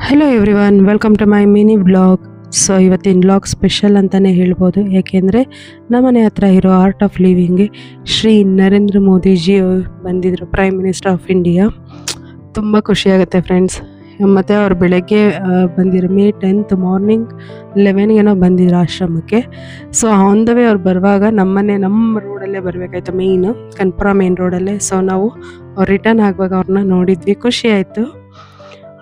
Hello everyone, welcome to my mini vlog. So ಇವತ್ತಿನ vlog special ಅಂತಲೇ ಹೇಳ್ಬೋದು. ಯಾಕೆಂದರೆ ನಮ್ಮನೆ ಹತ್ರ ಇರೋ ಆರ್ಟ್ ಆಫ್ ಲಿವಿಂಗ್ಗೆ ಶ್ರೀ ನರೇಂದ್ರ ಮೋದಿಜಿ ಬಂದಿದ್ದರು, ಪ್ರೈಮ್ ಮಿನಿಸ್ಟರ್ ಆಫ್ ಇಂಡಿಯಾ. ತುಂಬ ಖುಷಿಯಾಗುತ್ತೆ ಫ್ರೆಂಡ್ಸ್. ಮತ್ತು ಅವ್ರು ಬೆಳಗ್ಗೆ ಬಂದಿರೋ ಮೇ 10th ಮಾರ್ನಿಂಗ್ 11 ಬಂದಿದ್ರು ಆಶ್ರಮಕ್ಕೆ. ಸೊ ಆನ್ ದ ವೇ ಅವ್ರು ಬರುವಾಗ ನಮ್ಮ ರೋಡಲ್ಲೇ ಬರಬೇಕಾಯ್ತು, ಕನ್ಪುರ ಮೇನ್ ರೋಡಲ್ಲೇ. ಸೊ ನಾವು ರಿಟರ್ನ್ ಆಗುವಾಗ ಅವ್ರನ್ನ ನೋಡಿದ್ವಿ, ಖುಷಿ ಆಯಿತು.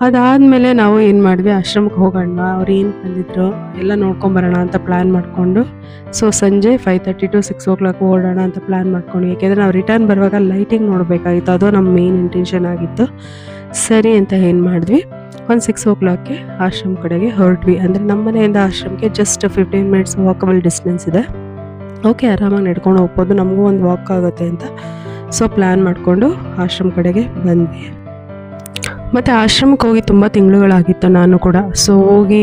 ಅದಾದಮೇಲೆ ನಾವು ಏನು ಮಾಡಿದ್ವಿ, ಆಶ್ರಮಕ್ಕೆ ಹೋಗೋಣ, ಅವ್ರು ಏನು ಬಂದಿದ್ರು ಎಲ್ಲ ನೋಡ್ಕೊಂಬರೋಣ ಅಂತ ಪ್ಲ್ಯಾನ್ ಮಾಡಿಕೊಂಡು, ಸೊ ಸಂಜೆ 5:30 to 6 o'clock ಓಡೋಣ ಅಂತ ಪ್ಲ್ಯಾನ್ ಮಾಡ್ಕೊಂಡ್ವಿ. ಯಾಕೆಂದರೆ ನಾವು ರಿಟರ್ನ್ ಬರುವಾಗ ಲೈಟಿಂಗ್ ನೋಡಬೇಕಾಗಿತ್ತು, ಅದು ನಮ್ಮ ಮೇನ್ ಇಂಟೆನ್ಷನ್ ಆಗಿತ್ತು. ಸರಿ ಅಂತ ಏನು ಮಾಡಿದ್ವಿ, ಒಂದು 6 o'clockಗೆ ಆಶ್ರಮ ಕಡೆಗೆ ಹೊರಟ್ವಿ. ಅಂದರೆ ನಮ್ಮ ಮನೆಯಿಂದ ಆಶ್ರಮಕ್ಕೆ ಜಸ್ಟ್ 15 minutes ವಾಕಬಲ್ ಡಿಸ್ಟೆನ್ಸ್ ಇದೆ. ಓಕೆ, ಆರಾಮಾಗಿ ನಡ್ಕೊಂಡು ಹೋಗ್ಬೋದು, ನಮಗೂ ಒಂದು ವಾಕ್ ಆಗುತ್ತೆ ಅಂತ. ಸೊ ಪ್ಲ್ಯಾನ್ ಮಾಡಿಕೊಂಡು ಆಶ್ರಮ ಕಡೆಗೆ ಬಂದ್ವಿ. ಮತ್ತು ಆಶ್ರಮಕ್ಕೆ ಹೋಗಿ ತುಂಬ ತಿಂಗಳುಗಳಾಗಿತ್ತು ನಾನು ಕೂಡ. ಸೊ ಹೋಗಿ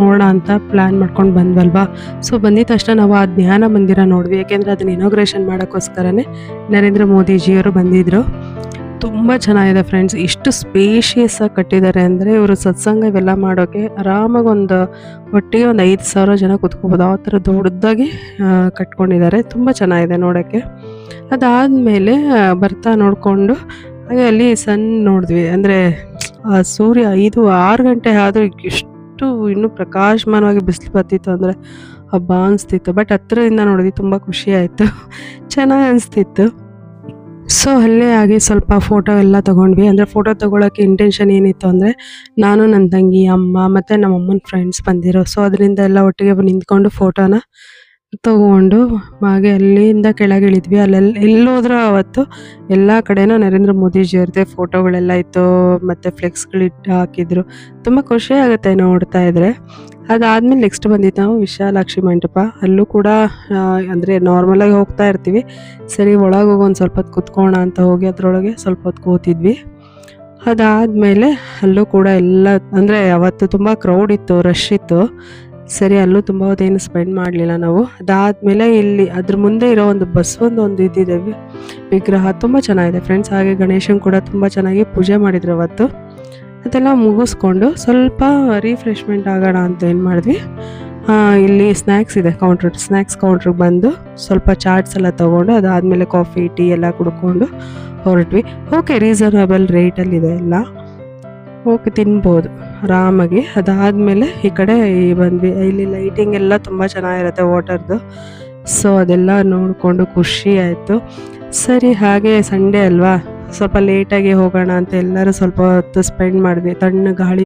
ನೋಡೋಣ ಅಂತ ಪ್ಲ್ಯಾನ್ ಮಾಡ್ಕೊಂಡು ಬಂದ್ವಲ್ವಾ. ಸೊ ಬಂದಿದ್ದ ತಕ್ಷಣ ನಾವು ಆ ಜ್ಞಾನ ಮಂದಿರ ನೋಡಿದ್ವಿ. ಯಾಕೆಂದರೆ ಅದನ್ನ ಇನಾಗ್ರೇಷನ್ ಮಾಡೋಕ್ಕೋಸ್ಕರನೇ ನರೇಂದ್ರ ಮೋದಿಜಿಯವರು ಬಂದಿದ್ದರು. ತುಂಬ ಚೆನ್ನಾಗಿದೆ ಫ್ರೆಂಡ್ಸ್. ಎಷ್ಟು ಸ್ಪೇಷಿಯಸ್ ಆಗಿ ಕಟ್ಟಿದ್ದಾರೆ ಅಂದರೆ, ಇವರು ಸತ್ಸಂಗ ಇವೆಲ್ಲ ಮಾಡೋಕ್ಕೆ ಆರಾಮಾಗಿ ಒಟ್ಟಿಗೆ ಒಂದು 5,000 ಜನ ಕೂತ್ಕೋಬೋದು, ಆ ಥರ ದೊಡ್ಡದಾಗಿ ಕಟ್ಕೊಂಡಿದ್ದಾರೆ. ತುಂಬ ಚೆನ್ನಾಗಿದೆ ನೋಡೋಕ್ಕೆ. ಅದಾದಮೇಲೆ ಬರ್ತಾ ನೋಡಿಕೊಂಡು ಹಾಗೆ ಅಲ್ಲಿ ನೋಡಿದ್ವಿ. ಅಂದರೆ ಸೂರ್ಯ 5-6 ಗಂಟೆ ಆದರೂ ಎಷ್ಟು ಇನ್ನೂ ಪ್ರಕಾಶಮಾನವಾಗಿ ಬಿಸಿಲು ಬರ್ತಿತ್ತು ಅಂದರೆ ಹಬ್ಬ ಅನಿಸ್ತಿತ್ತು. ಬಟ್ ಹತ್ತಿರದಿಂದ ನೋಡಿದ್ವಿ, ತುಂಬ ಖುಷಿ ಆಯಿತು, ಚೆನ್ನಾಗಿ ಅನಿಸ್ತಿತ್ತು. ಸೊ ಅಲ್ಲೇ ಆಗಿ ಸ್ವಲ್ಪ ಫೋಟೋ ಎಲ್ಲ ತೊಗೊಂಡ್ವಿ. ಅಂದರೆ ಫೋಟೋ ತೊಗೊಳಕ್ಕೆ ಇಂಟೆನ್ಷನ್ ಏನಿತ್ತು ಅಂದರೆ, ನಾನು ನನ್ನ ತಂಗಿ, ಅಮ್ಮ ಮತ್ತು ನಮ್ಮ ಅಮ್ಮನ ಫ್ರೆಂಡ್ಸ್ ಬಂದಿರೋ. ಸೊ ಅದರಿಂದ ಎಲ್ಲ ಒಟ್ಟಿಗೆ ನಿಂತ್ಕೊಂಡು ಫೋಟೋನ ತಗೊಂಡು ಹಾಗೆ ಅಲ್ಲಿಂದ ಕೆಳಗಿಳಿದ್ವಿ. ಎಲ್ಲೋದ್ರೂ ಅವತ್ತು ಎಲ್ಲ ಕಡೆನೂ ನರೇಂದ್ರ ಮೋದಿಜಿಯವ್ರದ್ದೇ ಫೋಟೋಗಳೆಲ್ಲ ಇತ್ತು, ಮತ್ತು ಫ್ಲೆಕ್ಸ್ಗಳಿಟ್ಟು ಹಾಕಿದ್ರು. ತುಂಬ ಖುಷಿ ಆಗುತ್ತೆ ನೋಡ್ತಾ ಇದ್ರೆ. ಅದಾದಮೇಲೆ ನೆಕ್ಸ್ಟ್ ಬಂದಿತ್ತು ನಾವು ವಿಶಾಲಾಕ್ಷಿ ಮಂಟಪ. ಅಲ್ಲೂ ಕೂಡ ಅಂದರೆ ನಾರ್ಮಲಾಗಿ ಹೋಗ್ತಾ ಇರ್ತೀವಿ, ಸರಿ ಒಳಗೆ ಹೋಗಿ ಒಂದು ಸ್ವಲ್ಪ ಹೊತ್ತು ಕೂತ್ಕೋಣ ಅಂತ ಹೋಗಿ ಅದರೊಳಗೆ ಸ್ವಲ್ಪ ಹೊತ್ತು ಕೂತಿದ್ವಿ. ಅದಾದಮೇಲೆ ಅಲ್ಲೂ ಕೂಡ ಎಲ್ಲ ಅಂದರೆ ಅವತ್ತು ತುಂಬ ಕ್ರೌಡ್ ಇತ್ತು, ರಶ್ ಇತ್ತು. ಸರಿ, ಅಲ್ಲೂ ತುಂಬ ಹೊತ್ತೇನು ಸ್ಪೆಂಡ್ ಮಾಡಲಿಲ್ಲ ನಾವು. ಅದಾದಮೇಲೆ ಇಲ್ಲಿ ಅದ್ರ ಮುಂದೆ ಇರೋ ಒಂದು ಬಸವೊಂದು ಇದ್ದಿದೆ ವಿಗ್ರಹ, ತುಂಬ ಚೆನ್ನಾಗಿದೆ ಫ್ರೆಂಡ್ಸ್. ಹಾಗೆ ಗಣೇಶನ್ ಕೂಡ ತುಂಬ ಚೆನ್ನಾಗಿ ಪೂಜೆ ಮಾಡಿದ್ರು ಅವತ್ತು. ಅದೆಲ್ಲ ಮುಗಿಸ್ಕೊಂಡು ಸ್ವಲ್ಪ ರಿಫ್ರೆಶ್ಮೆಂಟ್ ಆಗೋಣ ಅಂತ ಏನು ಮಾಡಿದ್ವಿ, ಇಲ್ಲಿ ಸ್ನ್ಯಾಕ್ಸ್ ಇದೆ ಸ್ನ್ಯಾಕ್ಸ್ ಕೌಂಟ್ರಿಗೆ ಬಂದು ಸ್ವಲ್ಪ ಚಾಟ್ಸ್ ಎಲ್ಲ ತೊಗೊಂಡು, ಅದಾದಮೇಲೆ ಕಾಫಿ ಟೀ ಎಲ್ಲ ಕುಡ್ಕೊಂಡು ಹೊರಟ್ವಿ. ಓಕೆ, ರೀಸನಬಲ್ ರೇಟಲ್ಲಿದೆ ಎಲ್ಲ, ಓಕೆ ತಿನ್ಬೋದು ಆರಾಮಾಗಿ. ಅದಾದಮೇಲೆ ಈ ಕಡೆ ಬಂದ್ವಿ. ಇಲ್ಲಿ ಲೈಟಿಂಗ್ ಎಲ್ಲ ತುಂಬ ಚೆನ್ನಾಗಿರುತ್ತೆ ವಾಟರ್ದು. ಸೊ ಅದೆಲ್ಲ ನೋಡಿಕೊಂಡು ಖುಷಿ ಆಯಿತು. ಸರಿ, ಹಾಗೆ ಸಂಡೇ ಅಲ್ವಾ, ಸ್ವಲ್ಪ ಲೇಟಾಗಿ ಹೋಗೋಣ ಅಂತ ಎಲ್ಲರೂ ಸ್ವಲ್ಪ ಹೊತ್ತು ಸ್ಪೆಂಡ್ ಮಾಡಿದ್ವಿ. ತಣ್ಣ ಗಾಳಿ